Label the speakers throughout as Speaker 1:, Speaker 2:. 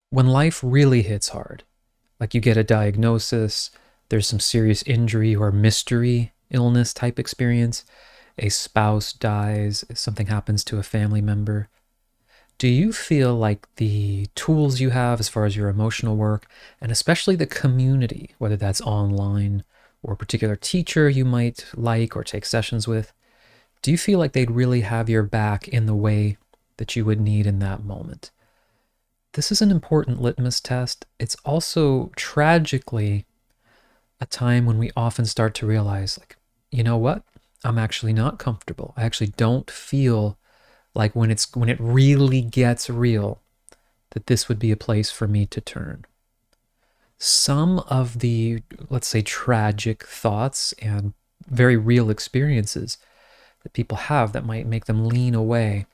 Speaker 1: When life really hits hard, like you get a diagnosis, there's some serious injury or mystery illness type experience, a spouse dies, something happens to a family member, do you feel like the tools you have as far as your emotional work, and especially the community, whether that's online or a particular teacher you might like or take sessions with, do you feel like they'd really have your back in the way that you would need in that moment? This is an important litmus test. It's also tragically a time when we often start to realize, like, you know what? I'm actually not comfortable. I actually don't feel like when it really gets real, that this would be a place for me to turn. Some of the, let's say, tragic thoughts and very real experiences that people have that might make them lean away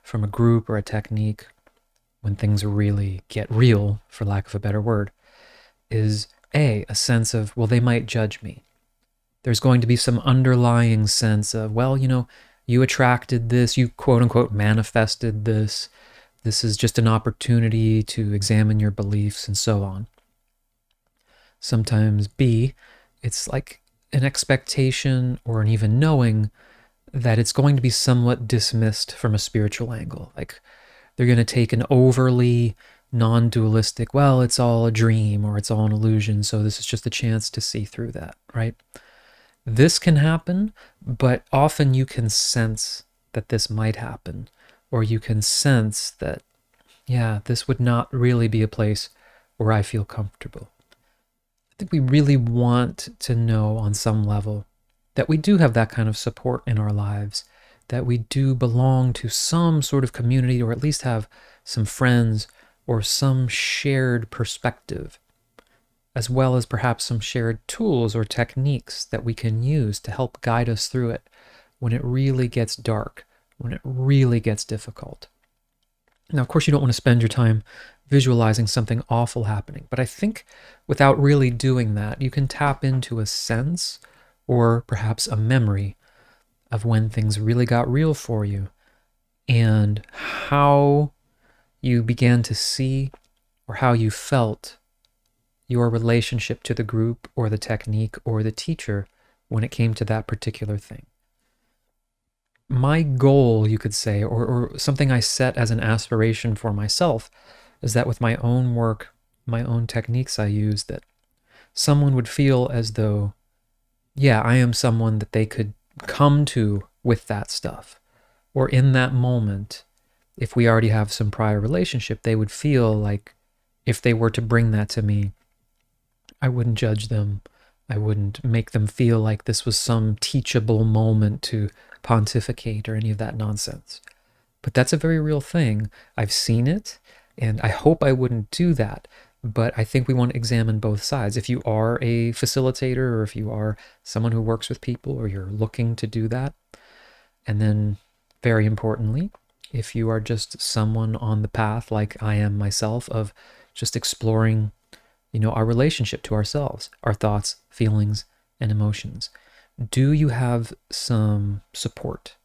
Speaker 1: from a group or a technique when things really get real, for lack of a better word, is a sense of, well, they might judge me. There's going to be some underlying sense of, well, you attracted this, you quote unquote manifested this. This is just an opportunity to examine your beliefs and so on. Sometimes B, it's like an expectation or an even knowing that it's going to be somewhat dismissed from a spiritual angle. Like they're going to take an overly non-dualistic, well, it's all a dream or it's all an illusion, so this is just a chance to see through that, right? This can happen, but often you can sense that this might happen, or you can sense that, yeah, this would not really be a place where I feel comfortable. I think we really want to know on some level that we do have that kind of support in our lives, that we do belong to some sort of community, or at least have some friends or some shared perspective, as well as perhaps some shared tools or techniques that we can use to help guide us through it when it really gets dark, when it really gets difficult. Now, of course, you don't want to spend your time visualizing something awful happening, but I think without really doing that, you can tap into a sense or perhaps a memory of when things really got real for you and how you began to see or how you felt your relationship to the group or the technique or the teacher when it came to that particular thing. My goal, you could say, or something I set as an aspiration for myself, is that with my own work, my own techniques I use, that someone would feel as though, yeah, I am someone that they could come to with that stuff. Or in that moment, if we already have some prior relationship, they would feel like if they were to bring that to me, I wouldn't judge them. I wouldn't make them feel like this was some teachable moment to pontificate or any of that nonsense. But that's a very real thing. I've seen it, and I hope I wouldn't do that. But I think we want to examine both sides. If you are a facilitator, or if you are someone who works with people, or you're looking to do that, and then very importantly, if you are just someone on the path like I am myself of just exploring, our relationship to ourselves, our thoughts, feelings, and emotions. Do you have some support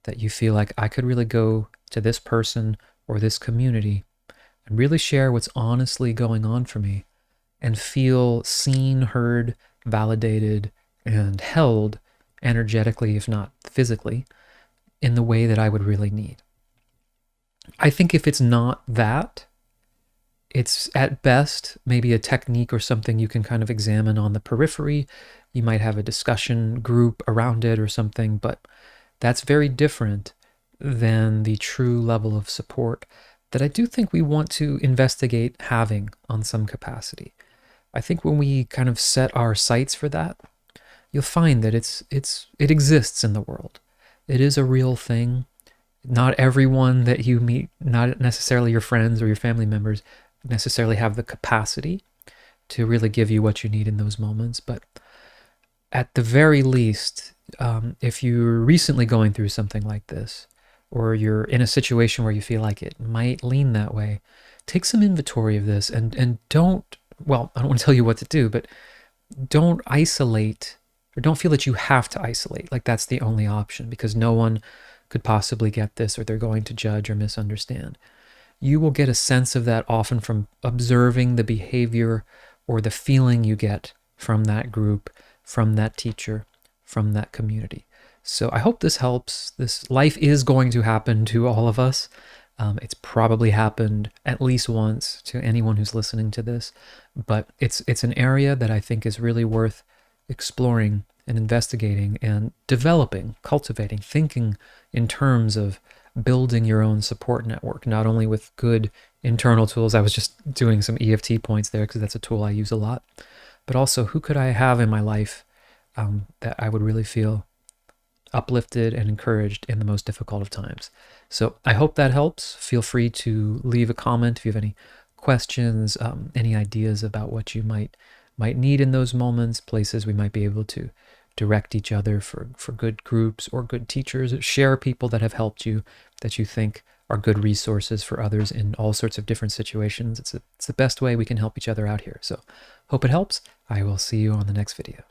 Speaker 1: that you feel like I could really go to this person or this community and really share what's honestly going on for me and feel seen, heard, validated, and held energetically, if not physically, in the way that I would really need? I think if it's not that, it's at best maybe a technique or something you can kind of examine on the periphery. You might have a discussion group around it or something, but that's very different than the true level of support that I do think we want to investigate having on some capacity. I think when we kind of set our sights for that, you'll find that it exists in the world. It is a real thing. Not everyone that you meet, not necessarily your friends or your family members, necessarily have the capacity to really give you what you need in those moments. But at the very least, if you're recently going through something like this, or you're in a situation where you feel like it might lean that way, take some inventory of this and don't, well, I don't want to tell you what to do, but don't isolate, or don't feel that you have to isolate, like that's the only option because no one could possibly get this or they're going to judge or misunderstand. you will get a sense of that often from observing the behavior or the feeling you get from that group, from that teacher, from that community. So I hope this helps. This life is going to happen to all of us. It's probably happened at least once to anyone who's listening to this, but it's an area that I think is really worth exploring and investigating and developing, cultivating, thinking in terms of building your own support network, not only with good internal tools. I was just doing some EFT points there because that's a tool I use a lot, but also who could I have in my life that I would really feel uplifted and encouraged in the most difficult of times. So I hope that helps. Feel free to leave a comment if you have any questions, any ideas about what you might need in those moments, places we might be able to direct each other for good groups or good teachers. Share people that have helped you, that you think are good resources for others in all sorts of different situations. It's the best way we can help each other out here. So hope it helps. I will see you on the next video.